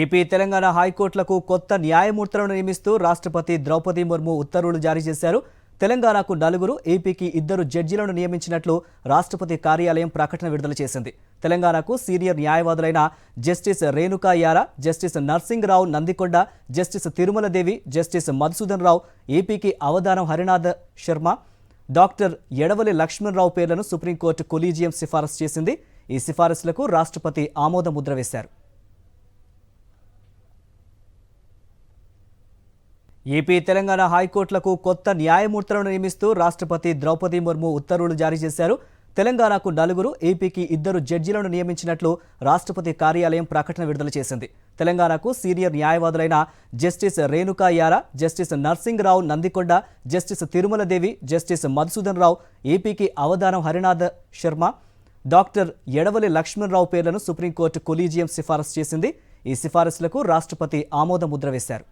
AP Telangana హైకోర్టులకు కొత్త న్యాయమూర్తులను నియమిస్తూ రాష్ట్రపతి ద్రౌపది ముర్ము ఉత్తర్వులు జారీ చేశారు. తెలంగాణకు 4, ఏపీకి 2 జడ్జీలను నియమించినట్లు రాష్ట్రపతి కార్యాలయం ప్రకటన విడుదల చేసింది. తెలంగాణకు సీనియర్ న్యాయవాదులైన జస్టిస్ రేణుకా యారా, జస్టిస్ నర్సింగ్ రావు నందికొండ, జస్టిస్ తిరుమలదేవి, జస్టిస్ మధుసూదన్ రావు, ఏపీకి అవధానం హరినాథ్ శర్మ, డాక్టర్ ఎడవలి లక్ష్మణరావు పేర్లను సుప్రీంకోర్టు కొలీజియం సిఫారసు చేసింది. ఈ సిఫారసులకు రాష్ట్రపతి ఆమోద ముద్ర వేశారు. ఏపీ తెలంగాణ హైకోర్టులకు కొత్త న్యాయమూర్తులను నియమిస్తూ రాష్ట్రపతి ద్రౌపది ముర్ము ఉత్తర్వులు జారీ చేశారు. తెలంగాణకు 4, ఏపీకి 2 జడ్జీలను నియమించినట్లు రాష్ట్రపతి కార్యాలయం ప్రకటన విడుదల చేసింది. తెలంగాణకు సీనియర్ న్యాయవాదులైన జస్టిస్ రేణుకా యారా, జస్టిస్ నర్సింగ్ రావు నందికొండ, జస్టిస్ తిరుమలదేవి, జస్టిస్ మధుసూదన్ రావు, ఏపీకి అవధానం హరినాథ్ శర్మ, డాక్టర్ ఎడవలి లక్ష్మణరావు పేర్లను సుప్రీంకోర్టు కొలీజియం సిఫారసు చేసింది. ఈ సిఫారసులకు రాష్ట్రపతి ఆమోద ముద్ర వేశారు.